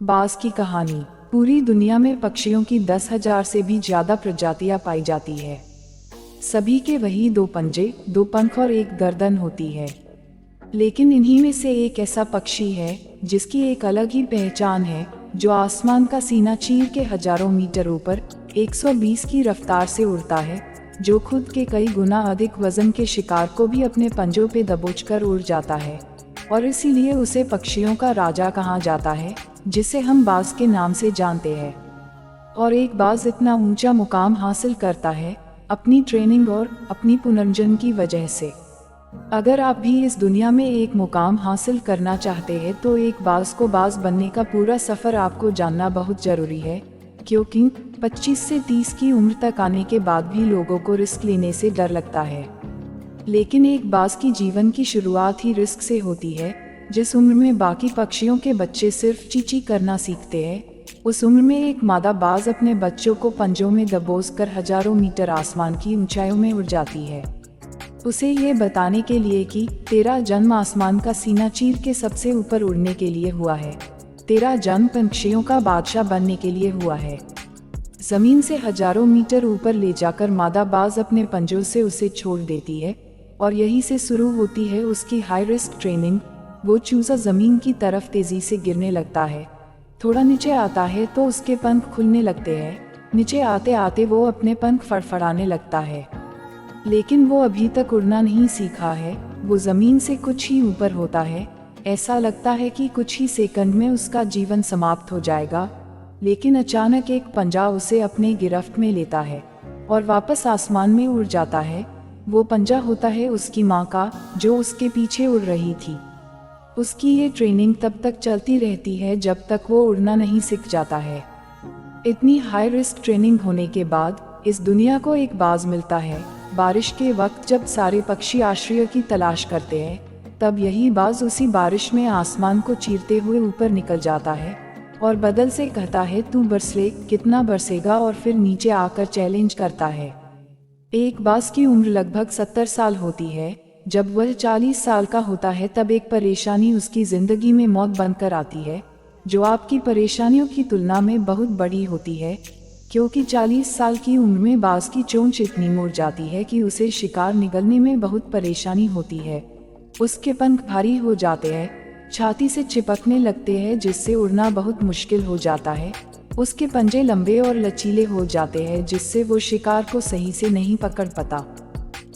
बाज की कहानी। पूरी दुनिया में पक्षियों की 10,000 से भी ज्यादा प्रजातियां पाई जाती है। सभी के वही दो पंजे, दो पंख और एक गर्दन होती है। लेकिन इन्हीं में से एक ऐसा पक्षी है जिसकी एक अलग ही पहचान है, जो आसमान का सीना चीर के हजारों मीटर ऊपर 120 की रफ्तार से उड़ता है, जो खुद के कई गुना अधिक वजन के शिकार को भी अपने पंजों पे दबोचकर उड़ जाता है। और इसीलिए उसे पक्षियों का राजा कहा जाता है, जिसे हम बाज के नाम से जानते हैं। और एक बाज इतना ऊंचा मुकाम हासिल करता है अपनी ट्रेनिंग और अपनी पुनर्जन्म की वजह से। अगर आप भी इस दुनिया में एक मुकाम हासिल करना चाहते हैं तो एक बाज को बाज बनने का पूरा सफ़र आपको जानना बहुत ज़रूरी है, क्योंकि 25 से 30 की उम्र तक आने के बाद भी लोगों को रिस्क लेने से डर लगता है। लेकिन एक बाज की जीवन की शुरुआत ही रिस्क से होती है। जिस उम्र में बाकी पक्षियों के बच्चे सिर्फ चींची करना सीखते हैं, उस उम्र में एक मादा बाज अपने बच्चों को पंजों में दबोचकर हजारों मीटर आसमान की ऊंचाइयों में उड़ जाती है, उसे ये बताने के लिए कि तेरा जन्म आसमान का सीना चीर के सबसे ऊपर उड़ने के लिए हुआ है, तेरा जन्म पक्षियों का बादशाह बनने के लिए हुआ है। जमीन से हजारों मीटर ऊपर ले जाकर मादा बाज अपने पंजों से उसे छोड़ देती है, और यहीं से शुरू होती है उसकी हाई रिस्क ट्रेनिंग। वो चूजा जमीन की तरफ तेजी से गिरने लगता है, थोड़ा नीचे आता है तो उसके पंख खुलने लगते हैं। नीचे आते आते वो अपने पंख फड़फड़ाने लगता है, लेकिन वो अभी तक उड़ना नहीं सीखा है। वो जमीन से कुछ ही ऊपर होता है, ऐसा लगता है कि कुछ ही सेकंड में उसका जीवन समाप्त हो जाएगा। लेकिन अचानक एक पंजा उसे अपने गिरफ्त में लेता है और वापस आसमान में उड़ जाता है। वो पंजा होता है उसकी माँ का, जो उसके पीछे उड़ रही थी। उसकी ये ट्रेनिंग तब तक चलती रहती है जब तक वो उड़ना नहीं सीख जाता है। इतनी हाई रिस्क ट्रेनिंग होने के बाद इस दुनिया को एक बाज मिलता है। बारिश के वक्त जब सारे पक्षी आश्रय की तलाश करते हैं, तब यही बाज उसी बारिश में आसमान को चीरते हुए ऊपर निकल जाता है और बदल से कहता है, तू बरस ले, कितना बरसेगा, और फिर नीचे आकर चैलेंज करता है। एक बाज की उम्र लगभग 70 साल होती है। जब वह 40 साल का होता है तब एक परेशानी उसकी जिंदगी में मौत बनकर आती है, जो आपकी परेशानियों की तुलना में बहुत बड़ी होती है, क्योंकि 40 साल की उम्र में बाज की चोंच इतनी मुड़ जाती है कि उसे शिकार निगलने में बहुत परेशानी होती है। उसके पंख भारी हो जाते हैं, छाती से चिपकने लगते हैं, जिससे उड़ना बहुत मुश्किल हो जाता है। उसके पंजे लंबे और लचीले हो जाते हैं, जिससे वो शिकार को सही से नहीं पकड़ पाता।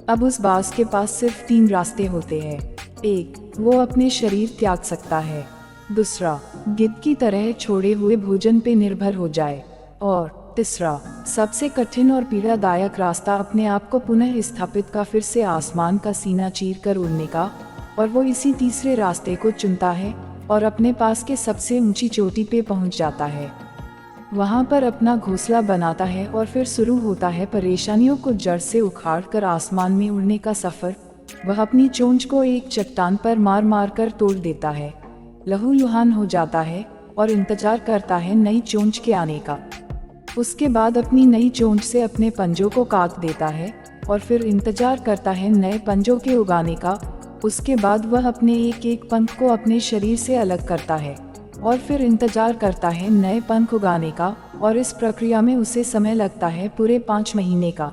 अब उस बाज के पास सिर्फ 3 रास्ते होते हैं। एक, वो अपने शरीर त्याग सकता है। दूसरा, गिद्ध की तरह छोड़े हुए भोजन पे निर्भर हो जाए। और तीसरा, सबसे कठिन और पीड़ादायक रास्ता, अपने आप को पुनः स्थापित का, फिर से आसमान का सीना चीर कर उड़ने का। और वो इसी तीसरे रास्ते को चुनता है और अपने पास के सबसे ऊंची चोटी पे पहुंच जाता है। वहां पर अपना घोंसला बनाता है और फिर शुरू होता है परेशानियों को जड़ से उखाड़ कर आसमान में उड़ने का सफर। वह अपनी चोंच को एक चट्टान पर मार मार कर तोड़ देता है, लहूलुहान हो जाता है और इंतजार करता है नई चोंच के आने का। उसके बाद अपनी नई चोंच से अपने पंजों को काट देता है और फिर इंतजार करता है नए पंजों के उगाने का। उसके बाद वह अपने एक एक पंख को अपने शरीर से अलग करता है और फिर इंतजार करता है नए पंख उगाने का, और इस प्रक्रिया में उसे समय लगता है पूरे 5 महीने का।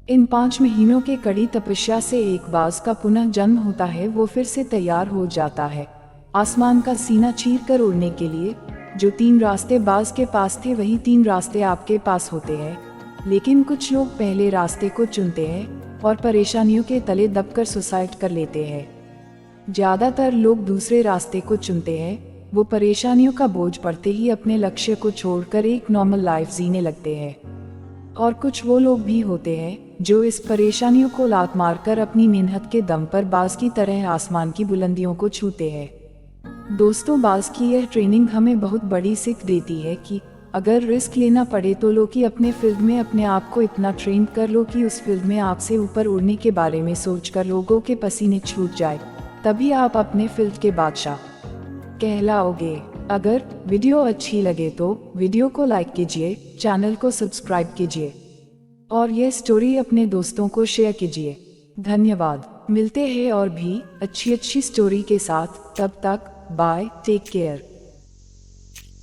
इन 5 महीनों के कड़ी तपस्या से एक बाज का पुनः जन्म होता है। वो फिर से तैयार हो जाता है आसमान का सीना चीर कर उड़ने के लिए। जो 3 रास्ते बाज के पास थे, वही 3 रास्ते आपके पास होते हैं। लेकिन कुछ लोग पहले रास्ते को चुनते हैं और परेशानियों के तले दबकर सुसाइड कर लेते हैं। ज्यादातर लोग दूसरे रास्ते को चुनते हैं। वो परेशानियों का बोझ पड़ते ही अपने लक्ष्य को छोड़कर एक नॉर्मल लाइफ जीने लगते हैं। और कुछ वो लोग भी होते हैं जो इस परेशानियों को लात मारकर अपनी मेहनत के दम पर बाज की तरह आसमान की बुलंदियों को छूते हैं। दोस्तों, बाज की यह ट्रेनिंग हमें बहुत बड़ी सीख देती है कि अगर रिस्क लेना पड़े तो लो कि अपने फील्ड में अपने आप को इतना ट्रेन कर लो कि उस फील्ड में आपसे ऊपर उड़ने के बारे में सोचकर लोगों के पसीने छूट जाए, तभी आप अपने फील्ड के बादशाह कहलाओगे। अगर वीडियो अच्छी लगे तो वीडियो को लाइक कीजिए, चैनल को सब्सक्राइब कीजिए और यह स्टोरी अपने दोस्तों को शेयर कीजिए। धन्यवाद। मिलते हैं और भी अच्छी स्टोरी के साथ। तब तक बाय, टेक केयर।